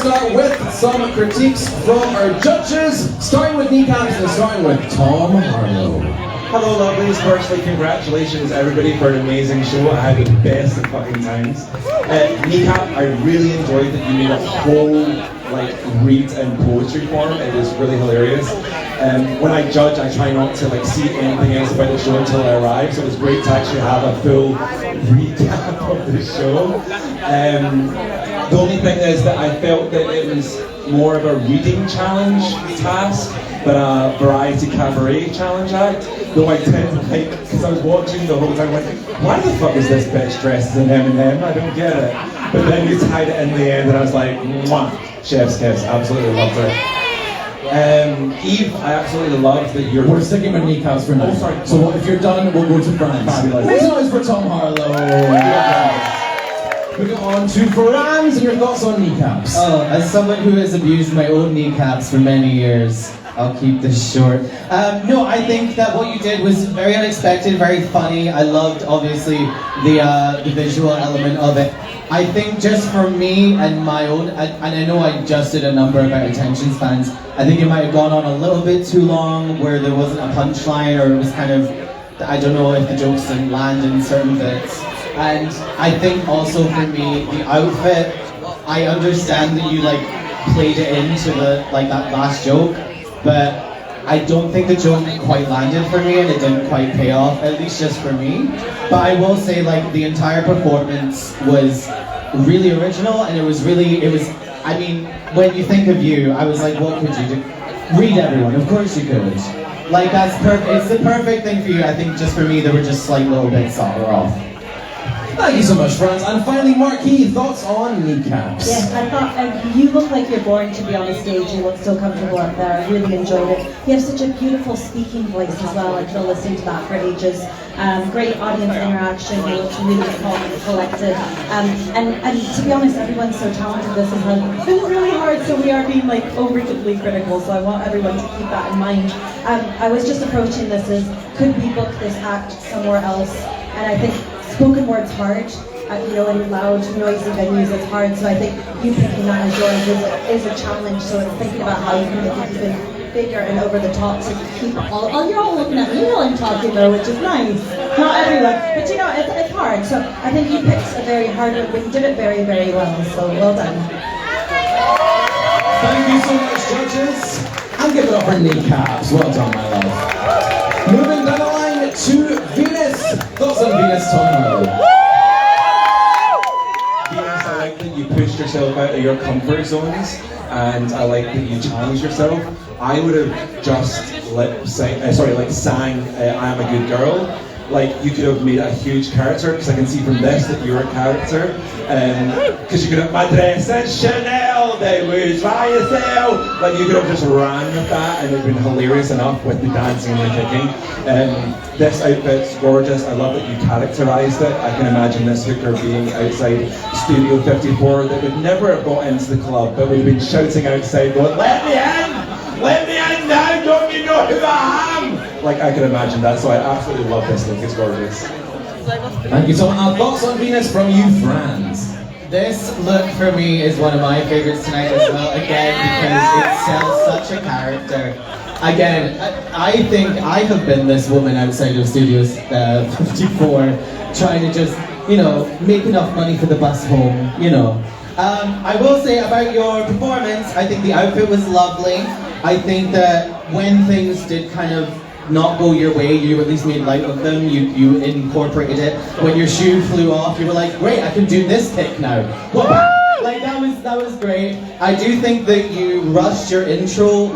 start with some critiques from our judges, starting with kneecaps and starting with Tom Harlow. Hello lovelies, firstly congratulations everybody for an amazing show. I had the best of fucking times. Kneecap, I really enjoyed that you made a whole read in poetry form. It was really hilarious. When I judge, I try not to see anything else about the show until I arrive, so it was great to actually have a full recap of the show. The only thing is that I felt that it was more of a reading challenge task than a variety cabaret challenge act. Though I tend to because I was watching the whole time why the fuck is this bitch dressed as an M&M? I don't get it. But then you tied it in the end and I was like, mwah, chef's kiss, absolutely loved her. Eve, I absolutely loved that you're... We're sticking with kneecaps for now. Oh, sorry. So if you're done, we'll go to France. Fabulous. Make some noise for Tom Harlow. Moving on to Franz, and your thoughts on kneecaps? Oh, as someone who has abused my own kneecaps for many years, I'll keep this short. No, I think that what you did was very unexpected, very funny. I loved, obviously, the visual element of it. I think just for me and my own, and I know I just did a number about attention spans, I think it might have gone on a little bit too long where there wasn't a punchline, or it was kind of, I don't know if the jokes didn't land in certain bits. And I think also for me, the outfit, I understand that you played it into that last joke, but I don't think the joke quite landed for me and it didn't quite pay off, at least just for me. But I will say the entire performance was really original, and it was, I mean, when you think of you, I was like, what could you do? Read everyone, of course you could. That's perfect, it's the perfect thing for you. I think just for me, there were just slight little bits that were off. Thank you so much, Franz. And finally, Marquis, thoughts on kneecaps? Yes, I thought you look like you're born to be on the stage. You look so comfortable up there. I really enjoyed it. You have such a beautiful speaking voice as well. I've been listening to that for ages. Great audience interaction. You looked really calm and collected. And to be honest, everyone's so talented. This has been really hard, so we are being overly critical. So I want everyone to keep that in mind. I was just approaching this as, could we book this act somewhere else? And I think spoken word's hard, in loud, noisy venues it's hard, so I think you picking that as yours is a challenge, so it's thinking about how you can make it even bigger and over the top to keep all you're all looking at me, you know I'm talking though, which is nice. Not everyone, but it's hard, so I think you picked a very hard one, but you did it very, very well, so well done. Thank you so much, judges. And give it up for kneecaps. Well done, my love. Moving down the line to Venus. Thoughts on Venus, Tom Harlow? Venus, I like that you pushed yourself out of your comfort zones, and I like that you challenged yourself. I would have just sang I Am a Good Girl. You could have made a huge character, because I can see from this that you're a character. Because you could have, my dress is Chanel, they would try yourself. You could have just ran with that, and it would have been hilarious enough with the dancing and the kicking. This outfit's gorgeous. I love that you characterised it. I can imagine this hooker being outside Studio 54 that would never have got into the club, but would have been shouting outside, going, "Let me in! Let me in now! Don't you know who I am?" I can imagine that, so I absolutely love this look. It's gorgeous. Thank you, Tom. And thoughts on Venus from you, Franz? This look for me is one of my favourites tonight as well, again, because it sells such a character. Again, I think I have been this woman outside of Studios 54, trying to just, make enough money for the bus home, I will say about your performance, I think the outfit was lovely. I think that when things did kind of not go your way, you at least made light of them, you incorporated it. When your shoe flew off, you were like, great, I can do this kick now. That was great. I do think that you rushed your intro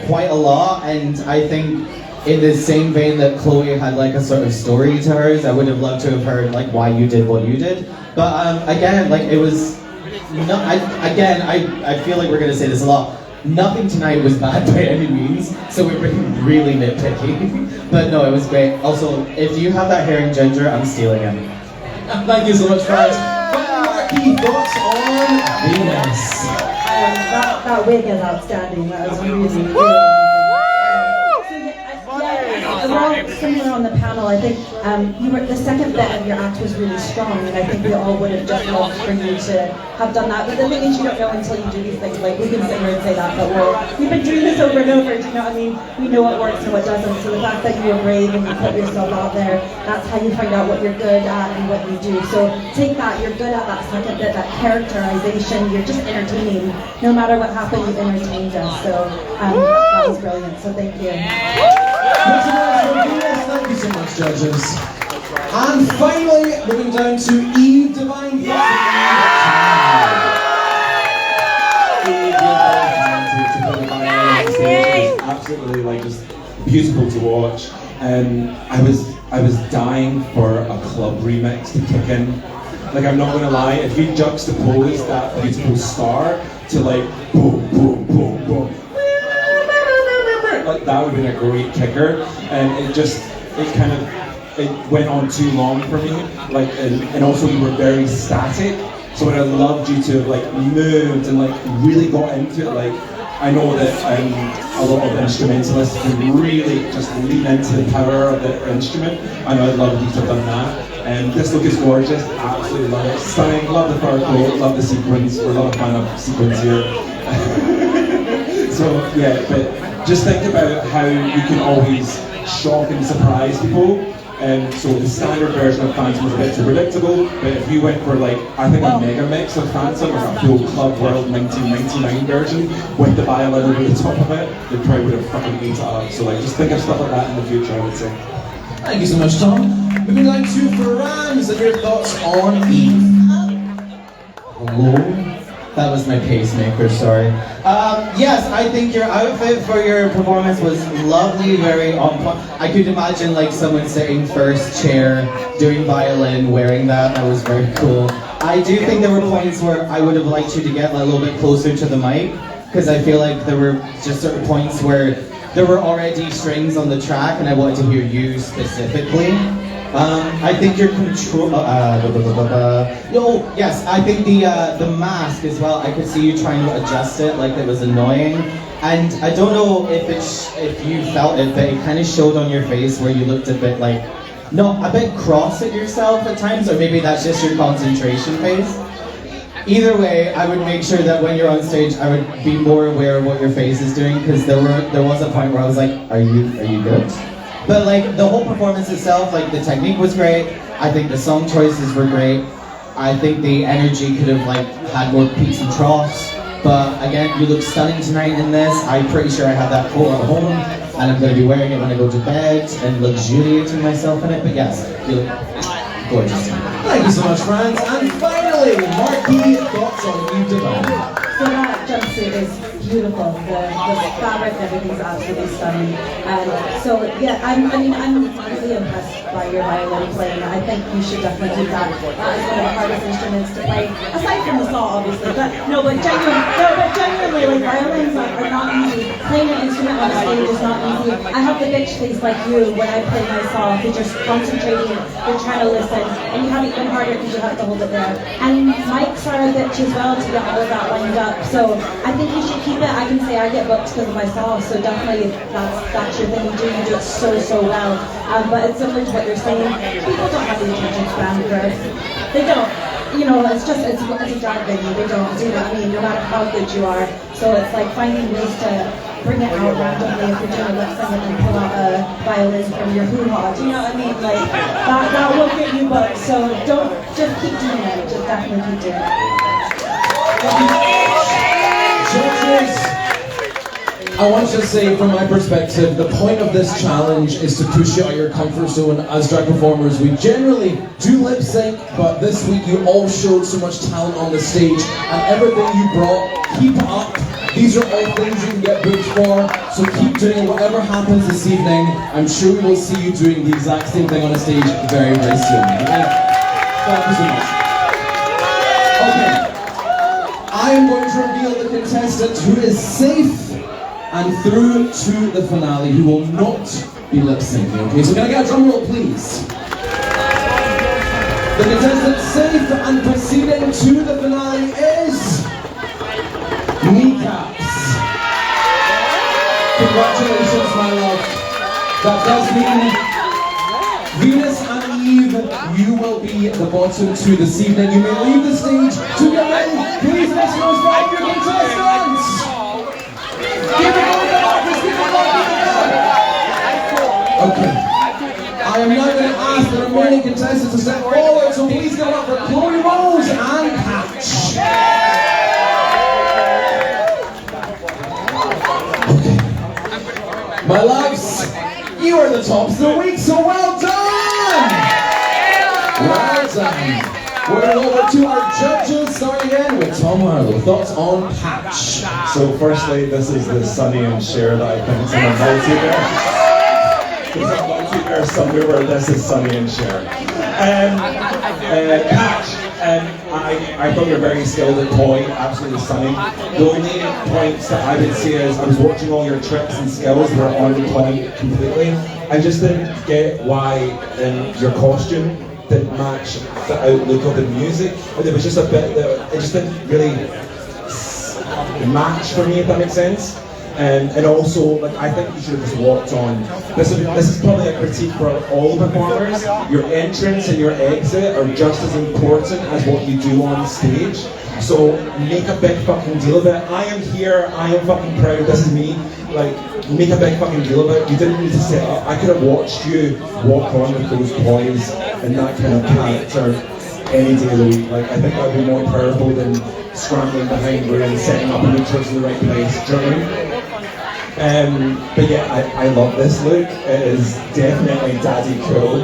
quite a lot, and I think in the same vein that Chloe had a sort of story to hers, I would have loved to have heard why you did what you did. But again, it was no, I feel like we're gonna say this a lot. Nothing tonight was bad by any means, so we're being really nitpicky. But no, it was great. Also, if you have that hair in ginger, I'm stealing it. Thank you so much, Franz. Marquis, thoughts on Venus? That wig is outstanding. That was really, really amazing. we're all similar on the panel. I think you were the second bit of your act was really strong, and I think we all would have just loved for you to have done that. But the thing is, you don't know until you do these things. Like we can sit here and say that, but we've been doing this over and over. Do you know what I mean? We know what works and what doesn't. So the fact that you were brave and you put yourself out there, that's how you find out what you're good at and what you do. So take that. You're good at that second bit, that characterization. You're just entertaining. No matter what happened, you entertained us. So that was brilliant. So thank you. Thank you so much, judges. And finally, moving down to Eve Divine. Eve, absolutely like just beautiful to watch. I was dying for a club remix to kick in. Like I'm not gonna lie, if you juxtapose that beautiful star to like boom, boom, boom, boom, like that would have been a great kicker. And it went on too long for me. Like and also you were very static. So I loved you to like moved and like really got into it. Like I know that a lot of instrumentalists can really just lean into the power of the instrument, and I'd love you to have done that. And this look is gorgeous, absolutely love it. Stunning, love the fur coat, love the sequins. We're not a fan of sequins here. So yeah, but just think about how you can always shock and surprise people. And so the standard version of Phantom was a bit too predictable, but if you went for like, I think a mega mix of Phantom or a full Club World 1999 version with the violin over the top of it, they probably would have fucking ate it up. So like, just think of stuff like that in the future, I would say. Thank you so much, Tom. Moving on to Farams and your thoughts on Eve. Hello? That was my pacemaker, sorry. Yes, I think your outfit for your performance was lovely, very on point. I could imagine like someone sitting first chair, doing violin, wearing that. That was very cool. I do think there were points where I would have liked you to get a little bit closer to the mic, because I feel like there were just certain points where there were already strings on the track and I wanted to hear you specifically. I think your control. Yes, I think the mask as well. I could see you trying to adjust it, like it was annoying. And I don't know if you felt it, but it kind of showed on your face where you looked a bit like, no, a bit cross at yourself at times, or maybe that's just your concentration face. Either way, I would make sure that when you're on stage, I would be more aware of what your face is doing, because there was a point where I was like, are you good? But like the whole performance itself, like the technique was great. I think the song choices were great. I think the energy could have like had more peaks and troughs. But again, you look stunning tonight in this. I'm pretty sure I have that coat at home, and I'm going to be wearing it when I go to bed and luxuriating myself in it. But yes, you look gorgeous tonight. Thank you so much, friends. And finally, Marquis, thoughts on Eve Divine. So that jumpsuit is beautiful. The fabric and everything's absolutely stunning. So yeah, I'm really impressed by your violin playing. I think you should definitely do that. That is one of the hardest instruments to play, aside from the saw, obviously. But genuinely, like violins are not easy. Playing an instrument on a stage is not easy. I have the bitch face like you when I play my saw. You're just concentrating, you're trying to listen, and you have it even harder because you have to hold it there. And mics are a bitch as well to get all of that lined up. So I think you should keep it. I can say I get booked because of my saw, so definitely that's your thing. You do it so well. But it's similar to what you're saying. People don't have the attention span for it. They don't. You know, it's a drag venue. They don't. You know what I mean? No matter how good you are. So it's like finding ways to bring it out randomly. If you're doing a lip sync and then pull out a violin from your hoo-ha. Do you know what I mean? Like that will get you booked. So don't just keep doing it. Just definitely keep doing it. Judges, I want to say from my perspective, the point of this challenge is to push you out of your comfort zone. As drag performers, we generally do lip sync, but this week you all showed so much talent on the stage, and everything you brought, keep it up. These are all things you can get booked for, so keep doing whatever happens this evening. I'm sure we will see you doing the exact same thing on a stage very, very soon. Okay? Thank you so much. Okay. I am going to reveal the contestant who is safe and through to the finale, who will not be lip syncing. Okay, so can I get a drum roll, please? The contestant safe and proceeding to the finale is Kneecaps. Congratulations, my love. That does mean Venus and Eve, you will be the bottom two this evening. You may leave the stage to get ready. Please make some noise for all your contestants. Keep it going, Marcus, keep it going, keep it going. Okay. I am now going to ask the remaining contestants to step forward, so please give it up for Chloe Rose and Patch. Okay. My loves, you are the tops of the week, so well done! Well done. We're going over to our judges, starting again with Tom Harlow. Thoughts on Patch? So firstly, this is the Sonny and Cher that I think is in a multi-there. There's a multi-there somewhere where this is Sonny and Cher. Patch, I thought you were very skilled at toy, absolutely stunning. The only points that I would say is I was watching all your tricks and skills were on point completely. I just didn't get why your costume didn't match the outlook of the music. There was just a bit that it just didn't really match for me, if that makes sense. And also, like, I think you should have just walked on. This is probably a critique for all performers. Your entrance and your exit are just as important as what you do on stage. So make a big fucking deal of it. I am here, I am fucking proud, this is me. Like, make a big fucking deal of it. You didn't need to set up. I could have watched you walk on with those toys and that kind of character any day of the week. Like, I think that would be more powerful than scrambling behind her and setting up and tricks in the right place. Do you know what I mean? But yeah, I love this look. It is definitely daddy cool.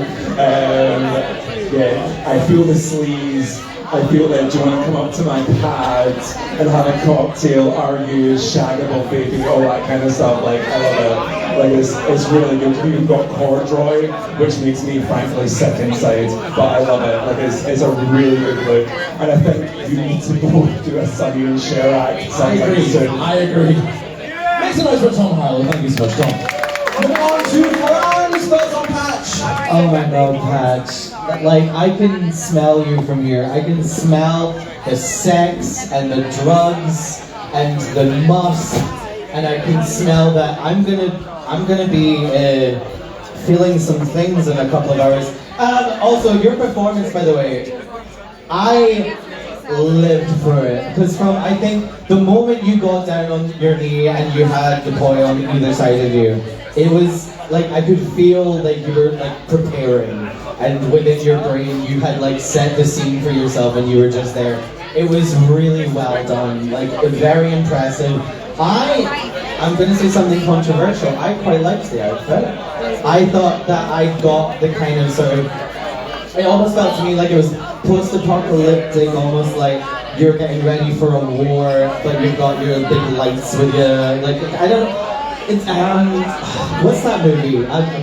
Yeah, I feel the sleeves. I feel that. Do you want to come up to my pad and have a cocktail, argue, shaggable baby, all that kind of stuff? Like, I love it. Like, it's really good. You've got corduroy, which makes me frankly sick inside, but I love it. Like, it's a really good look. And I think you need to both do a Sonny and Cher act. I agree. Make some noise for Tom Harlow. Thank you so much, Tom. Moving on to Fran's thoughts on Patch. Oh my god, Patch. Like, I can smell you from here. I can smell the sex and the drugs and the muffs, and I can smell that I'm gonna be feeling some things in a couple of hours. Also, your performance, by the way, I lived for it, because I think the moment you got down on your knee and you had the boy on either side of you, it was like I could feel like you were like preparing, and within your brain you had like set the scene for yourself and you were just there. It was really well done, like very impressive. I'm gonna say something controversial. I quite liked the outfit. I thought that I got the kind of sort of, it almost felt to me like it was post-apocalyptic, almost like you're getting ready for a war, but you've got your big lights with you. Like, I don't, it's, what's that movie?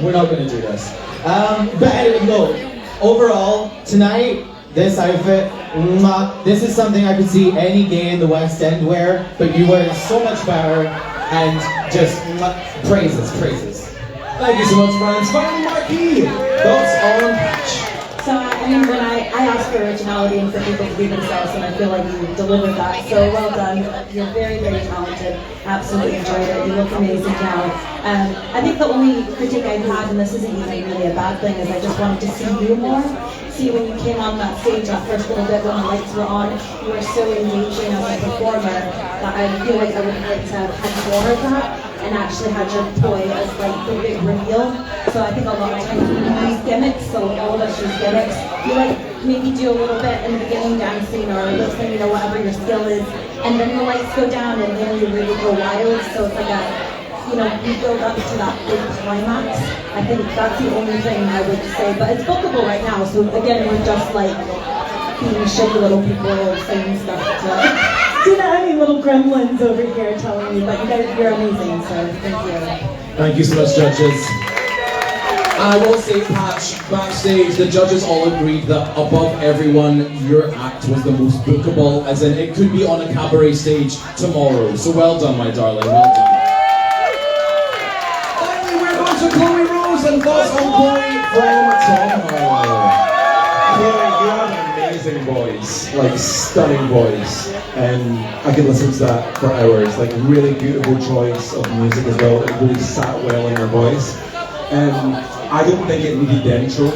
We're not going to do this. But anyway, no, overall, tonight, this outfit, this is something I could see any gay in the West End wear, but you wear it so much better, and just praises. Thank you so much, friends. Finally, Marquis, thoughts on Patch? So, I mean, when I asked for originality and for people to be themselves, and I feel like you delivered that. So well done. You're very, very talented. Absolutely enjoyed it. You look amazing now. I think the only critique I've had, and this isn't even really a bad thing, is I just wanted to see you more. See, when you came on that stage that first little bit when the lights were on, you were so engaging as a performer that I feel like I would like to have had more of that and actually had your toy as like the big reveal. So I think a lot of times we use gimmicks, so all of us use gimmicks. You like maybe do a little bit in the beginning dancing or lip syncing or whatever your skill is, and then the lights go down and then you really go wild. So it's like a, you know, you build up to that big climax. I think that's the only thing I would say. But it's bookable right now, so again, we're just like being shitty little people saying stuff to do you know any little gremlins over here telling you, but you guys, you're amazing, so thank you. Thank you so much, judges. And I will say, Patch, backstage, the judges all agreed that above everyone, your act was the most bookable, as in it could be on a cabaret stage tomorrow. So well done, my darling, well done. Finally, we're going to Chloe Rose and thoughts on Chloe from Tom Harlow. Chloe, you have an amazing voice, like stunning voice, and I could listen to that for hours. Like, really beautiful choice of music as well. It really sat well in your voice. I don't think it needed the intro.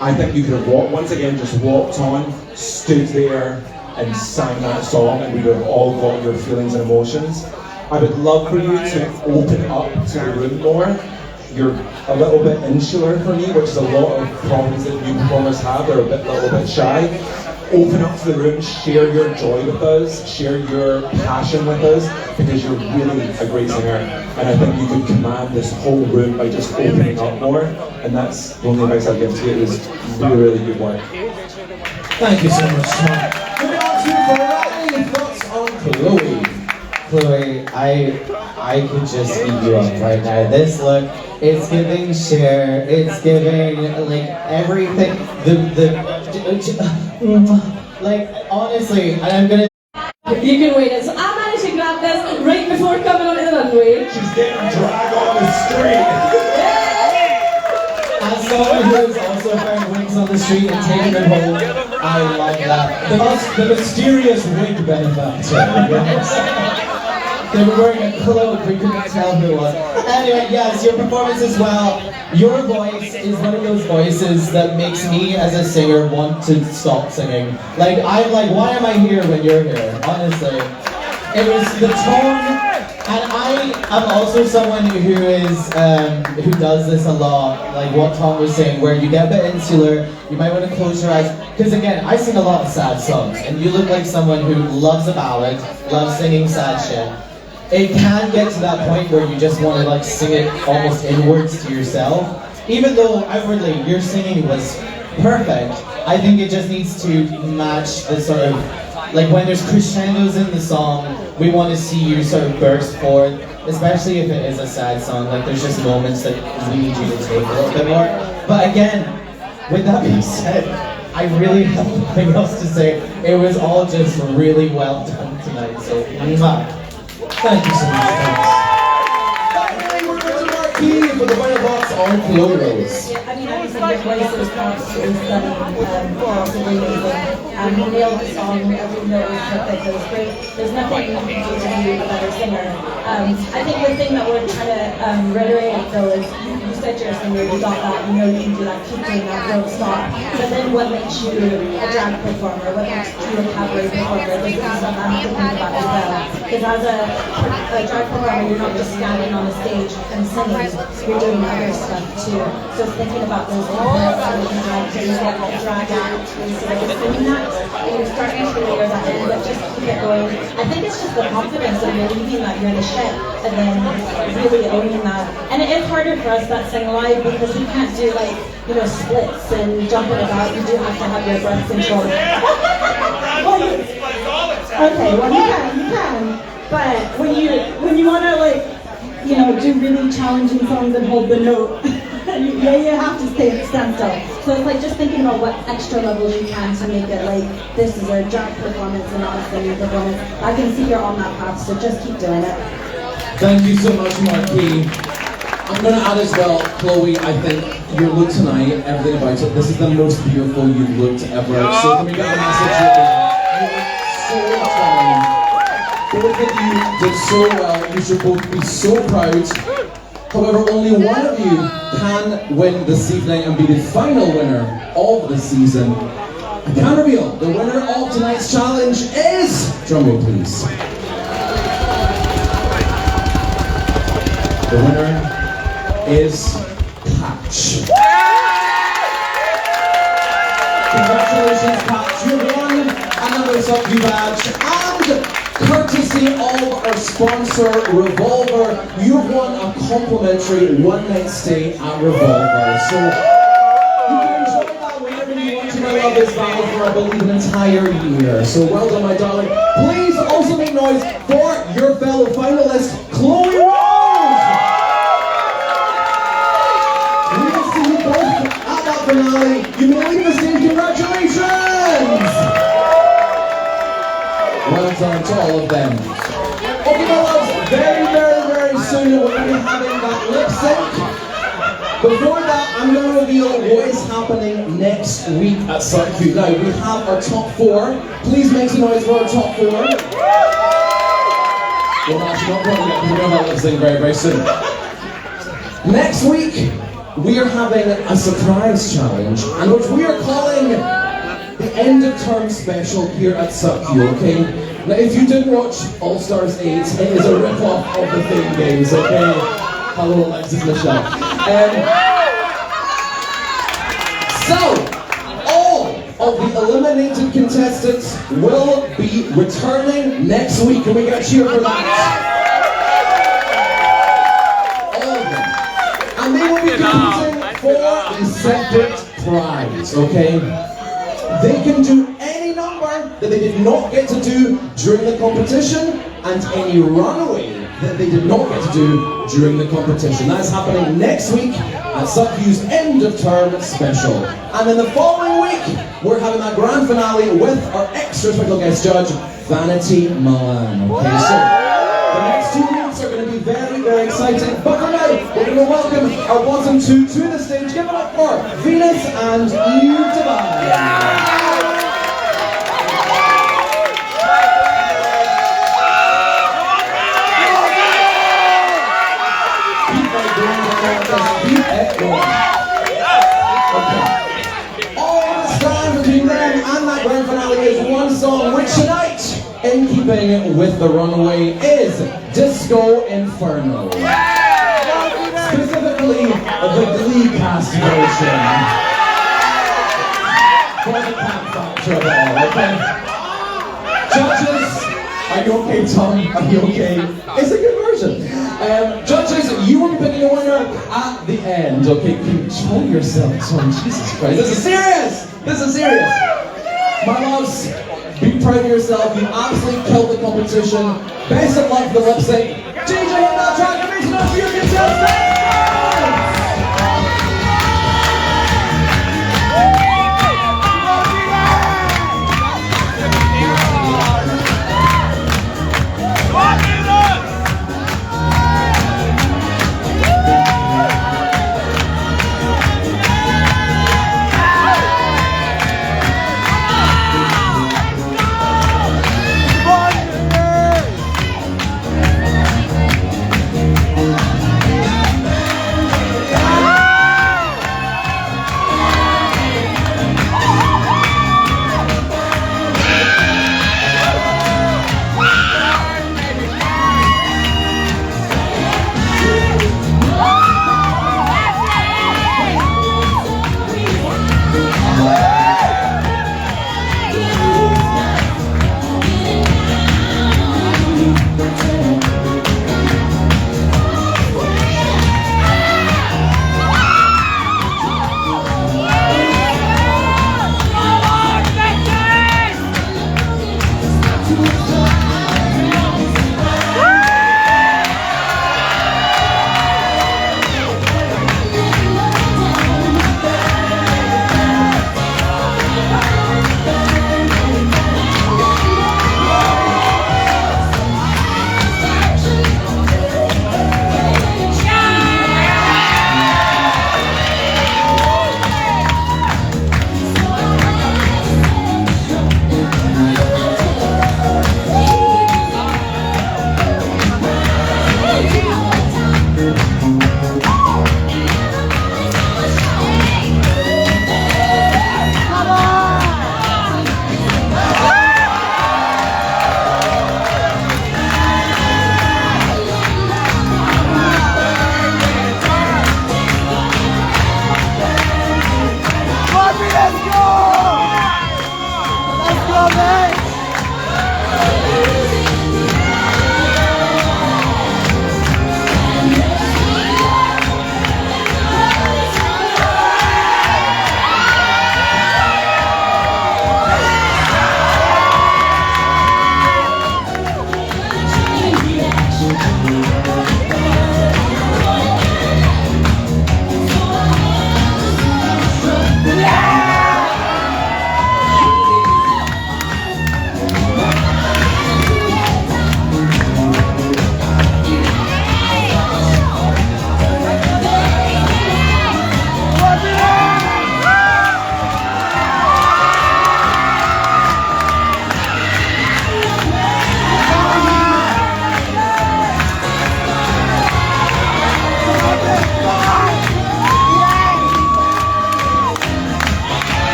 I think you could have once again, just walked on, stood there, and sang that song, and we would have all got your feelings and emotions. I would love for you to open up to the room more. You're a little bit insular for me, which is a lot of problems that new performers have. They're a little bit shy. Open up to the room, share your joy with us, share your passion with us, because you're really a great singer. And I think you could command this whole room by just opening up more. And that's the only advice I'll give to you. It was really, really good work. Thank you so much, Tom. Moving on to Variety, thoughts on Chloe. Chloe, I could just eat you up right now. This look, it's giving Cher, it's giving like everything. Like honestly, and I'm gonna. You can wait it. So I managed to grab this right before coming onto the runway. She's getting dragged on the street. As someone who has also found wigs on the street and taken them home, I love that. The mysterious wig benefactor. They were wearing a cloak, we couldn't tell who it was. Anyway, yes, your performance as well. Your voice is one of those voices that makes me as a singer want to stop singing. Like, I'm like, why am I here when you're here? Honestly. It was the tone, and I am also someone who does this a lot, like what Tom was saying, where you get a bit insular, you might want to close your eyes, because again, I sing a lot of sad songs, and you look like someone who loves a ballad, loves singing sad shit. It can get to that point where you just want to like sing it almost inwards to yourself. Even though outwardly your singing was perfect, I think it just needs to match the sort of, like when there's crescendos in the song, we want to see you sort of burst forth, especially if it is a sad song. Like there's just moments that we need you to take a little bit more. But again, with that being said, I really have nothing else to say. It was all just really well done tonight, so mwah. Thank you so much, thanks. Finally, we're going to Marquis for the final box on Chloe Rose. I mean, I think your voice is absolutely stunning, absolutely amazing. You nailed the song, every note was perfect, it was great. There's nothing you can do to be a better singer. I think the thing that we're trying to reiterate though is, you said you're a singer, you got that, you know you can do that, keep doing that, don't stop. But then what makes you a drag performer? What makes you a cabaret performer? This is something I have to think about as well. Because as a drag performer, you're not just standing on a stage and singing, you're doing other stuff too. So thinking about those components that you can drag to, you get like drag out, instead of singing that, and you're starting to layer that in, but just keep it going. I think it's just the confidence of believing that you're the shit, and then really owning that. And it is harder for us that sing live because we can't do like, you know, splits and jumping about. You do have to have your breath control. Okay, well you can. But when you want to like, you know, do really challenging songs and hold the note, you have to stay stand still. So it's like just thinking about what extra levels you can to make it like this is a drag performance and not a singing performance. I can see you're on that path, so just keep doing it. Thank you so much, Marquis. I'm going to add as well, Chloe, I think your look tonight, everything about it, this is the most beautiful you've looked ever. So can we get a message here? You look so stunning. Both of you did so well. You should both be so proud. However, only one of you can win this evening and be the final winner of the season. I can reveal the winner of tonight's challenge is, drumroll please. The winner is Patch. Congratulations, Patch. You won another Sub You badge, and courtesy of our sponsor, Revolver, you've won a complimentary one-night stay at Revolver. So you can enjoy that whenever you want to. My love is valid for, I believe, an entire year. So well done, my darling. Please also make noise for your fellow finalist, Chloe Rose. We will see you both at that finale. You may leave the stage. Congratulations! Well done to all of them. Okay, my loves, very soon we're going to be having that lip sync. Before that, I'm going to reveal what is happening next week at Circuit. Now, we have our top 4. Please make some noise for our top 4. Well, actually, not quite yet, because we're going to have that lip sync very soon. Next week, we are having a surprise challenge, and which we are calling the end of term special here at SUCU, okay? Now, if you didn't watch All Stars 8, it is a rip-off of the theme games, okay? Hello, Alexis Michelle. So, all of the eliminated contestants will be returning next week. Can we get a cheer for that? All of them. And they will be competing for a separate prize, okay? They can do any number that they did not get to do during the competition, and any runaway that they did not get to do during the competition. That's happening next week at SUCU's end of term special. And then the following week, we're having that grand finale with our extra special guest judge, Vanity Milan. Okay, so the next 2 weeks are going to be very, very exciting. But for now, we're going to welcome our bottom two to the stage. Give it up for Venus and Eve Divine. All that's time between them and that grand finale is one song, which tonight, in keeping with the runaway, is Disco Inferno. Specifically, the Glee cast version. For the Cat Factor of it all, okay? Judges, are you okay, Tom? Are you okay? It's a good version. Judges, you will be picking a winner at the end, okay? Control yourself, Tom. Jesus Christ. This is serious! This is serious! My loves, be proud of yourself. You absolutely killed the competition. Best of luck for the lip sync. DJ on that track, amazing enough for your contestants!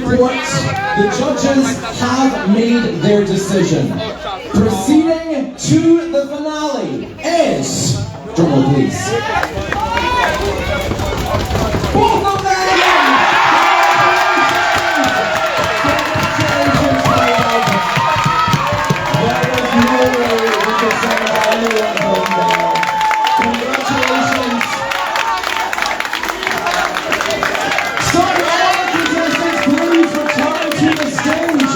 report. The judges have made their decision. Proceeding to the finale is, drumroll please, both of them! There was no way we could send anyone home there. Congratulations. Sorry, all the contestants, please return to the stage.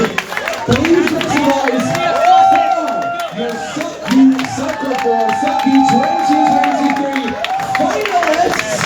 Please recognize your Sucker for Sucky 2023 finalists.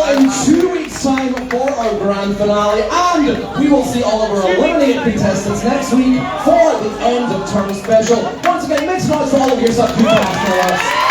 In 2 weeks' time for our grand finale, and we will see all of our eliminated contestants next week for the end of term special. Once again, make some noise for all of your Sucky finalists.